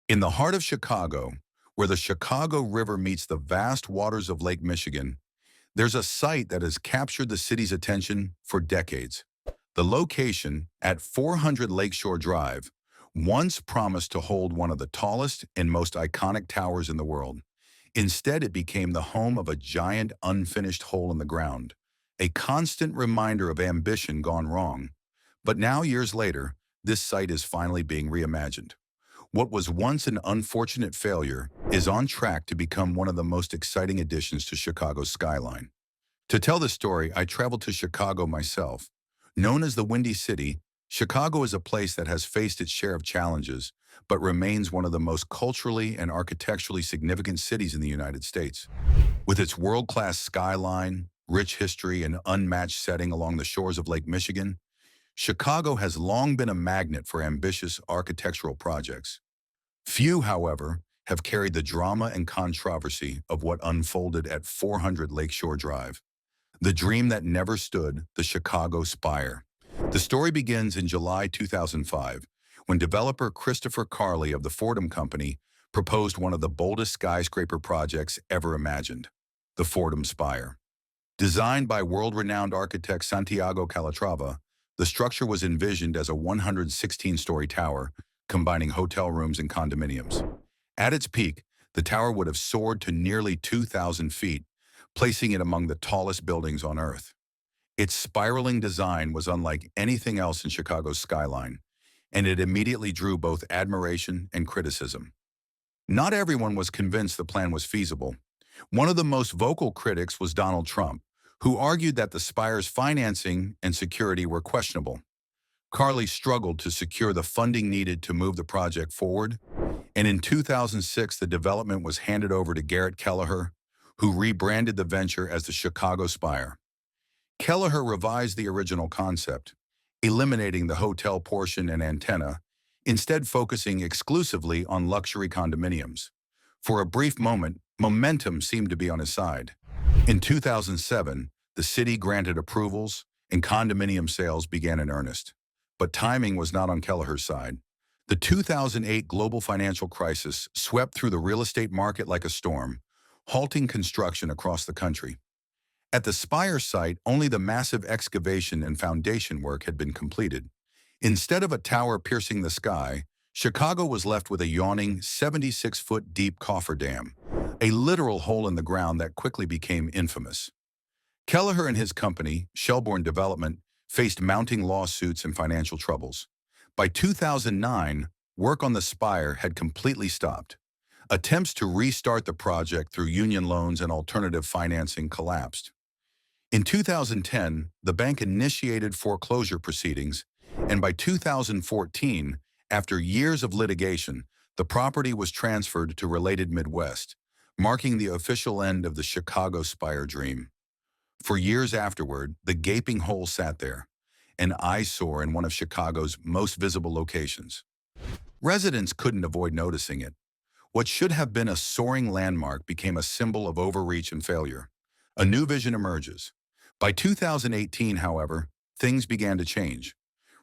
In the heart of Chicago, where the Chicago River meets the vast waters of Lake Michigan, there's a site that has captured the city's attention for decades. The location at 400 Lakeshore Drive once promised to hold one of the tallest and most iconic towers in the world. Instead, it became the home of a giant unfinished hole in the ground, a constant reminder of ambition gone wrong. But now, years later, this site is finally being reimagined. What was once an unfortunate failure is on track to become one of the most exciting additions to Chicago's skyline. To tell this story, I traveled to Chicago myself. Known as the Windy City, Chicago is a place that has faced its share of challenges, but remains one of the most culturally and architecturally significant cities in the United States. With its world-class skyline, rich history, and unmatched setting along the shores of Lake Michigan, Chicago has long been a magnet for ambitious architectural projects. Few, however, have carried the drama and controversy of what unfolded at 400 Lakeshore Drive. The dream that never stood, the Chicago Spire. The story begins in July 2005, when developer Christopher Carley of the Fordham Company proposed one of the boldest skyscraper projects ever imagined, the Fordham Spire. Designed by world-renowned architect Santiago Calatrava, the structure was envisioned as a 116-story tower, combining hotel rooms and condominiums. At its peak, the tower would have soared to nearly 2,000 feet, placing it among the tallest buildings on Earth. Its spiraling design was unlike anything else in Chicago's skyline, and it immediately drew both admiration and criticism. Not everyone was convinced the plan was feasible. One of the most vocal critics was Donald Trump, who argued that the Spire's financing and security were questionable. Carley struggled to secure the funding needed to move the project forward, and in 2006 the development was handed over to Garrett Kelleher, who rebranded the venture as the Chicago Spire. Kelleher revised the original concept, eliminating the hotel portion and antenna, instead focusing exclusively on luxury condominiums. For a brief moment, momentum seemed to be on his side. In 2007, the city granted approvals and condominium sales began in earnest. But timing was not on Kelleher's side. The 2008 global financial crisis swept through the real estate market like a storm, halting construction across the country. At the Spire site, only the massive excavation and foundation work had been completed. Instead of a tower piercing the sky, Chicago was left with a yawning 76-foot deep cofferdam, a literal hole in the ground that quickly became infamous. Kelleher and his company, Shelbourne Development, faced mounting lawsuits and financial troubles. By 2009, work on the Spire had completely stopped. Attempts to restart the project through union loans and alternative financing collapsed. In 2010, the bank initiated foreclosure proceedings, and by 2014, after years of litigation, the property was transferred to Related Midwest, marking the official end of the Chicago Spire dream. For years afterward, the gaping hole sat there, an eyesore in one of Chicago's most visible locations. Residents couldn't avoid noticing it. What should have been a soaring landmark became a symbol of overreach and failure. A new vision emerges. By 2018, however, things began to change.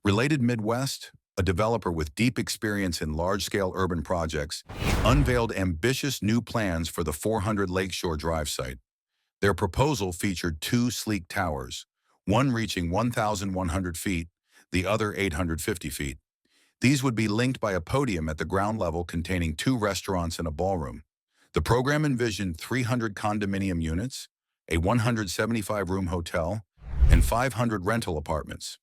Related Midwest, a developer with deep experience in large-scale urban projects, unveiled ambitious new plans for the 400 Lakeshore Drive site. Their proposal featured two sleek towers, one reaching 1,100 feet, the other 850 feet. These would be linked by a podium at the ground level containing two restaurants and a ballroom. The program envisioned 300 condominium units, a 175-room hotel, and 500 rental apartments.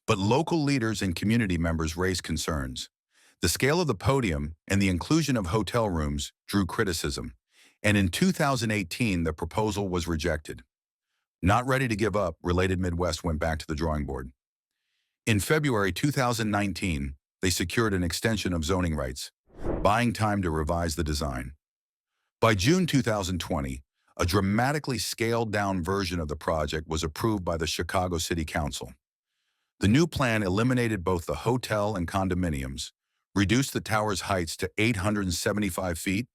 But local leaders and community members raised concerns. The scale of the podium and the inclusion of hotel rooms drew criticism, and in 2018 the proposal was rejected. Not ready to give up, Related Midwest went back to the drawing board. In February 2019, they secured an extension of zoning rights, buying time to revise the design. By June 2020, a dramatically scaled-down version of the project was approved by the Chicago City Council. The new plan eliminated both the hotel and condominiums, reduced the tower's heights to 875 feet,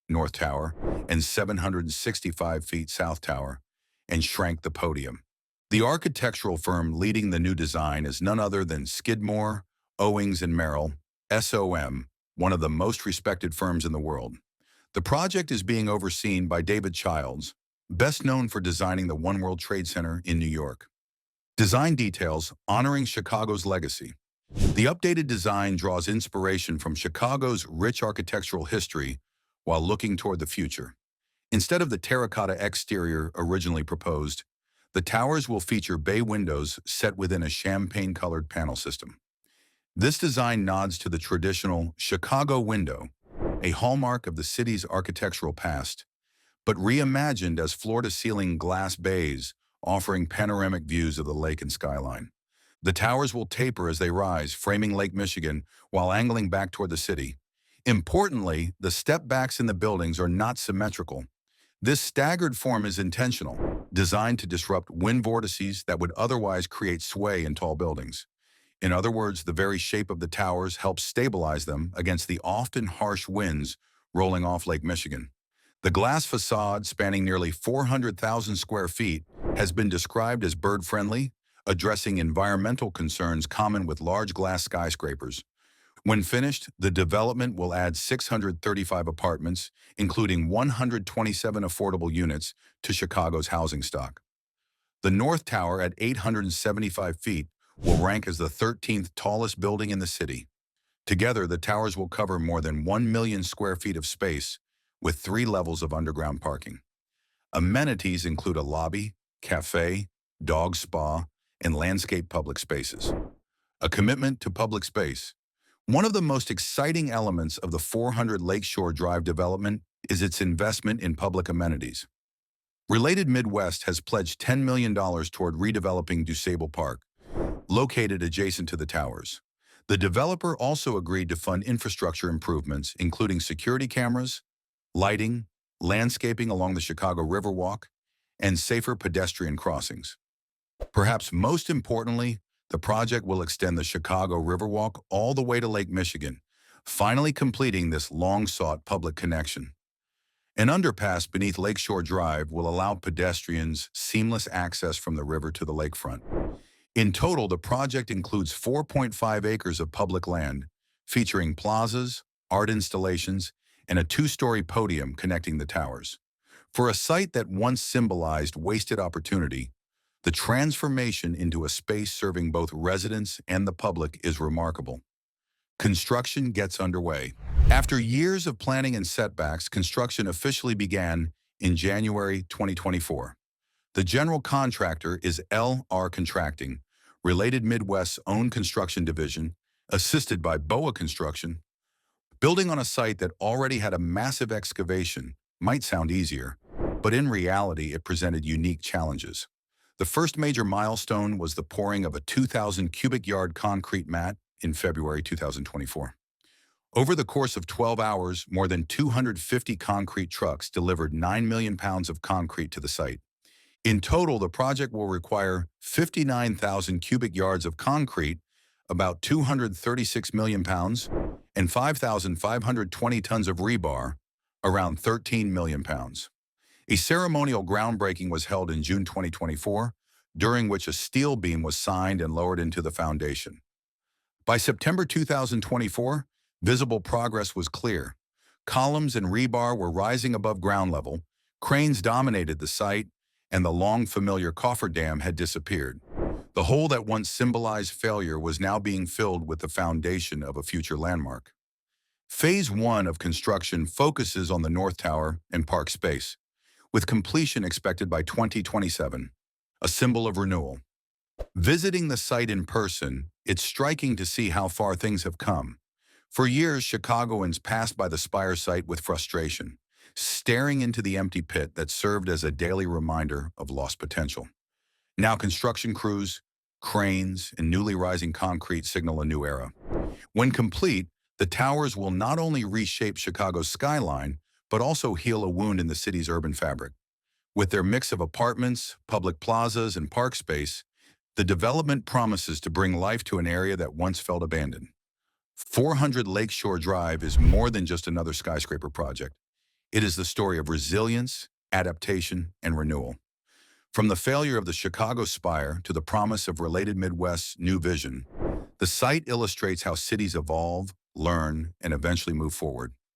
North Tower, and 765 feet, South Tower, and shrank the podium. The architectural firm leading the new design is none other than Skidmore, Owings and Merrill, SOM, one of the most respected firms in the world. The project is being overseen by David Childs, best known for designing the One World Trade Center in New York. Design details honoring Chicago's legacy. The updated design draws inspiration from Chicago's rich architectural history while looking toward the future. Instead of the terracotta exterior originally proposed, the towers will feature bay windows set within a champagne-colored panel system. This design nods to the traditional Chicago window, a hallmark of the city's architectural past, but reimagined as floor-to-ceiling glass bays offering panoramic views of the lake and skyline. The towers will taper as they rise, framing Lake Michigan while angling back toward the city. Importantly, the step-backs in the buildings are not symmetrical. This staggered form is intentional, designed to disrupt wind vortices that would otherwise create sway in tall buildings. In other words, the very shape of the towers helps stabilize them against the often harsh winds rolling off Lake Michigan. The glass facade, spanning nearly 400,000 square feet, has been described as bird-friendly, addressing environmental concerns common with large glass skyscrapers. When finished, the development will add 635 apartments, including 127 affordable units, to Chicago's housing stock. The North Tower, at 875 feet, will rank as the 13th tallest building in the city. Together, the towers will cover more than 1 million square feet of space, with 3 levels of underground parking. Amenities include a lobby, cafe, dog spa, and landscape public spaces. A commitment to public space. One of the most exciting elements of the 400 Lakeshore Drive development is its investment in public amenities. Related Midwest has pledged $10 million toward redeveloping DuSable Park, located adjacent to the towers. The developer also agreed to fund infrastructure improvements, including security cameras, lighting, landscaping along the Chicago Riverwalk, and safer pedestrian crossings. Perhaps most importantly, the project will extend the Chicago Riverwalk all the way to Lake Michigan, finally completing this long-sought public connection. An underpass beneath Lakeshore Drive will allow pedestrians seamless access from the river to the lakefront. In total, the project includes 4.5 acres of public land, featuring plazas, art installations, and a 2-story podium connecting the towers. For a site that once symbolized wasted opportunity, the transformation into a space serving both residents and the public is remarkable. Construction gets underway. After years of planning and setbacks, construction officially began in January 2024. The general contractor is LR Contracting, Related Midwest's own construction division, assisted by BOA Construction. Building on a site that already had a massive excavation might sound easier, but in reality it presented unique challenges. The first major milestone was the pouring of a 2,000 cubic yard concrete mat in February 2024. Over the course of 12 hours, more than 250 concrete trucks delivered 9 million pounds of concrete to the site. In total, the project will require 59,000 cubic yards of concrete, about 236 million pounds, and 5,520 tons of rebar, around 13 million pounds. A ceremonial groundbreaking was held in June 2024, during which a steel beam was signed and lowered into the foundation. By September 2024, visible progress was clear. Columns and rebar were rising above ground level, cranes dominated the site, and the long familiar cofferdam had disappeared. The hole that once symbolized failure was now being filled with the foundation of a future landmark. Phase 1 of construction focuses on the North Tower and park space, with completion expected by 2027, a symbol of renewal. Visiting the site in person, it's striking to see how far things have come. For years, Chicagoans passed by the Spire site with frustration, staring into the empty pit that served as a daily reminder of lost potential. Now construction crews, cranes, and newly rising concrete signal a new era. When complete, the towers will not only reshape Chicago's skyline, but also heal a wound in the city's urban fabric. With their mix of apartments, public plazas, and park space, the development promises to bring life to an area that once felt abandoned. 400 Lakeshore Drive is more than just another skyscraper project. It is the story of resilience, adaptation, and renewal. From the failure of the Chicago Spire to the promise of Related Midwest's new vision, the site illustrates how cities evolve, learn, and eventually move forward.